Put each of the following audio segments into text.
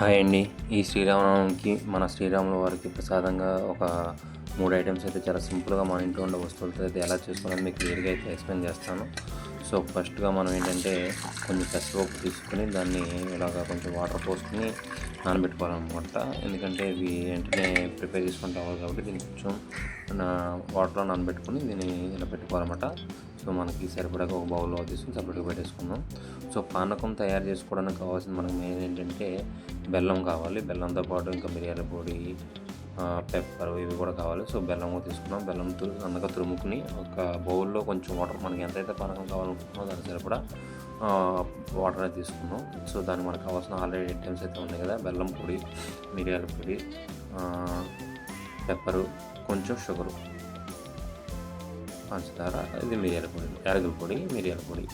Hi అండి. ఈ శ్రీరామనవమికి మన శ్రీరాముల వారికి ప్రసాదంగా ఒక 3 ఐటెమ్స్ అయితే చాలా సింపుల్గా మన ఇంట్లో ఉండే వస్తువులతో అయితే ఎలా చేసుకోవాలని మీకు క్లియర్గా అయితే ఎక్స్ప్లెయిన్ చేస్తాను. సో ఫస్ట్గా మనం ఏంటంటే కొంచెం పెసరపప్పు తీసుకొని దాన్ని ఇలాగా కొంచెం వాటర్ పోసుకొని నానబెట్టుకోవాలన్నమాట. ఎందుకంటే ఇవి వెంటనే ప్రిపేర్ చేసుకుంటే అవ్వాలి కాబట్టి దీన్ని కొంచెం వాటర్లో నానబెట్టుకొని దీన్ని ఇలా పెట్టుకోవాలన్నమాట. సో మనకి సరిపడగా ఒక బౌల్లో తీసుకుని సపరేట్గా పెట్టేసుకుందాం. సో పానకం తయారు చేసుకోవడానికి కావాల్సిన మనకు మెయిన్ ఏంటంటే బెల్లం కావాలి. బెల్లంతో పాటు ఇంకా మిరియాల పొడి, పెప్పర్ ఇవి కూడా కావాలి. సో బెల్లం కూడా తీసుకున్నాం. బెల్లం సన్నగా తురుముకుని ఒక బౌల్లో కొంచెం వాటర్ మనకి ఎంతైతే పానకం కావాలనుకుంటున్నామో దానికి సరిపడా వాటర్ అయితే తీసుకున్నాం. సో దానికి మనకు కావాల్సిన ఆల్రెడీ ఐటమ్స్ అయితే ఉన్నాయి కదా, బెల్లం పొడి, మిరియాల పొడి, పెప్పరు, కొంచెం షుగరు, పంచదార, ఇది మిరియాల పొడి, యాలకుల పొడి, మిరియాల పొడి.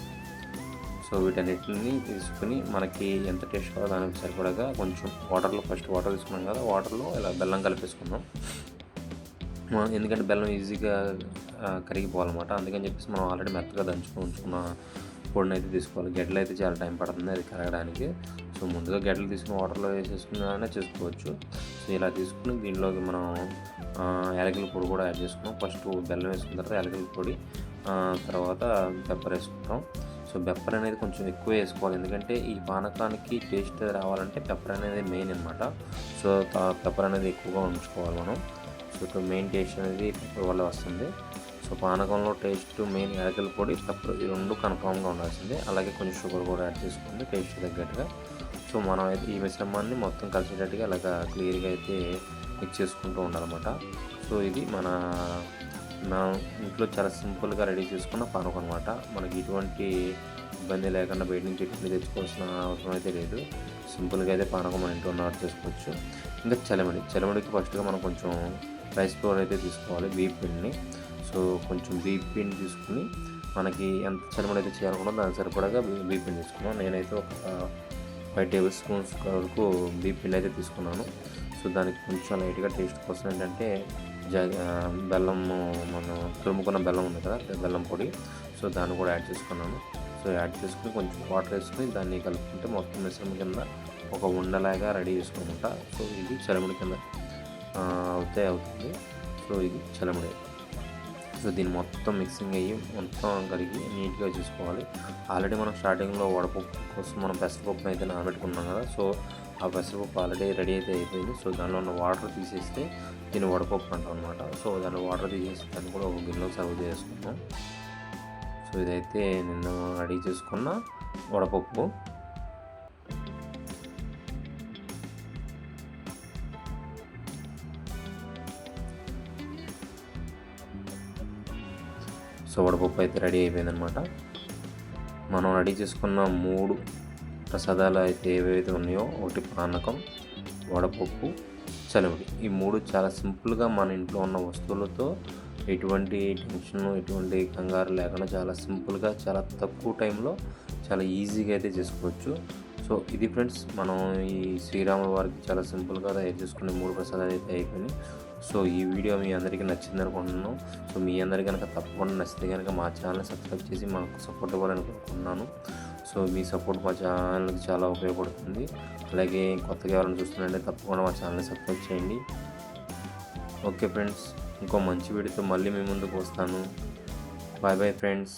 సో వీటన్నిటిని తీసుకుని మనకి ఎంత టేస్ట్ కావాలో దానికి సరిపడగా కొంచెం వాటర్లో ఫస్ట్ వాటర్ తీసుకున్నాం కదా, వాటర్లో ఇలా బెల్లం కలిపేసుకుందాం. ఎందుకంటే బెల్లం ఈజీగా కరిగిపోవాలన్నమాట. అందుకని చెప్పేసి మనం ఆల్రెడీ మెత్తగా దంచుకొని ఉంచుకున్న పొడిని అయితే తీసుకోవాలి. గడ్డలు అయితే చాలా టైం పడుతుంది అది కరగడానికి. సో ముందుగా గడ్డలు తీసుకుని వాటర్లో వేసేసుకునే చేసుకోవచ్చు. సో ఇలా తీసుకుని దీనిలోకి మనం యాలకుల పొడి కూడా యాడ్ చేసుకున్నాం. ఫస్ట్ బెల్లం వేసుకున్న తర్వాత యాలకుల పొడి, తర్వాత పెప్పర్ వేసుకుంటాం. సో పెప్పర్ అనేది కొంచెం ఎక్కువ వేసుకోవాలి, ఎందుకంటే ఈ పానకానికి టేస్ట్ రావాలంటే పెప్పర్ అనేది మెయిన్ అనమాట. సో పెప్పర్ అనేది ఎక్కువగా ఉంచుకోవాలి మనం. సో మెయిన్ టేస్ట్ అనేది పెప్పర్ వల్ల వస్తుంది. సో పానకంలో టేస్ట్ మెయిన్ యాలకుల పొడి, పెప్పర్ ఈ రెండు కన్ఫామ్గా ఉండాల్సిందే. అలాగే కొంచెం షుగర్ కూడా యాడ్ చేసుకోండి టేస్ట్ తగ్గట్టుగా. సో మనం అయితే ఈ మిశ్రమాన్ని మొత్తం కలిసేటట్టుగా అలాగా క్లియర్గా అయితే మిక్స్ చేసుకుంటూ ఉండాలన్నమాట. సో ఇది మన ఇంట్లో చాలా సింపుల్గా రెడీ చేసుకున్న పానకం అనమాట. మనకి ఎటువంటి ఇబ్బంది లేకుండా బయట నుంచి ఎటువంటి తెచ్చుకోవాల్సిన అవసరం అయితే లేదు. సింపుల్గా అయితే పానకం మన ఇంట్లో ఉన్నట్టు చేసుకోవచ్చు. ఇంకా చలిమిడికి ఫస్ట్గా మనం కొంచెం రైస్ ఫ్లోర్ అయితే తీసుకోవాలి, బియ్యం పిండిని. సో కొంచెం బియ్యం పిండి తీసుకుని మనకి ఎంత చలిమిడి అయితే చేయాలనుకున్నా దానికి సరిపడగా బియ్యం పిండి తీసుకున్నాం. నేనైతే ఒక 5 టేబుల్ స్పూన్స్ వరకు బియ్యం పిండి అయితే తీసుకున్నాను. సో దానికి కొంచెం లైట్గా టేస్ట్ కోసం ఏంటంటే బెల్లము, మనం తురుముకున్న బెల్లం ఉంది కదా, బెల్లం పొడి. సో దాన్ని కూడా యాడ్ చేసుకున్నాను. సో యాడ్ చేసుకుని కొంచెం వాటర్ వేసుకుని దాన్ని కలుపుకుంటే మొత్తం మిశ్రమం కింద ఒక ఉండలాగా రెడీ చేసుకుంట. సో ఇది చలిమిడి కింద అవుతుంది. సో ఇది చలిమిడి. సో దీన్ని మొత్తం మిక్సింగ్ అయ్యి మొత్తం కలిగి నీట్గా చూసుకోవాలి. ఆల్రెడీ మనం స్టార్టింగ్లో వడపప్పు కోసం మనం పెసరపప్పును అయితే నానబెట్టుకున్నాం కదా. సో ఆ పెసరపప్పు ఆల్రెడీ రెడీ అయితే అయిపోయింది. సో దానిలో ఉన్న వాటర్ తీసేస్తే దీన్ని వడపప్పు అంటాం అనమాట. సో దాన్ని వాటర్ తీసేసి దాన్ని కూడా ఒక గిన్నెలో సర్వ్ చేసుకున్నాం. సో ఇదైతే నేను రెడీ చేసుకున్న వడపప్పు. సో వడపప్పు అయితే రెడీ అయిపోయిందనమాట. మనం రెడీ చేసుకున్న 3 ప్రసాదాలు అయితే ఏవైతే ఉన్నాయో, ఒకటి పానకం, వడపప్పు, చలిమిడి. ఈ 3 చాలా సింపుల్గా మన ఇంట్లో ఉన్న వస్తువులతో ఎటువంటి టెన్షన్, ఎటువంటి కంగారు లేకుండా చాలా సింపుల్గా, చాలా తక్కువ టైంలో చాలా ఈజీగా అయితే చేసుకోవచ్చు. సో ఇది ఫ్రెండ్స్, మనం ఈ శ్రీరాముల వారికి చాలా సింపుల్గా తయారు చేసుకునే 3 ప్రసాదాలు అయితే అయిపోయినాయి. సో ఈ వీడియో మీ అందరికీ నచ్చింది అనుకుంటున్నాను. సో మీ అందరికీ కనుక తప్పకుండా నచ్చితే కనుక మా ఛానల్ని సబ్స్క్రైబ్ చేసి మాకు సపోర్ట్ ఇవ్వాలని కోరుకుంటున్నాను. సో మీ సపోర్ట్ మా ఛానల్కి చాలా ఉపయోగపడుతుంది. అలాగే కొత్తగా ఎవరైనా చూస్తున్నారంటే తప్పకుండా మా ఛానల్ని సబ్స్క్రైబ్ చేయండి. ఓకే ఫ్రెండ్స్, ఇంకో మంచి వీడియోతో మళ్ళీ మీ ముందుకు వస్తాను. Bye bye friends.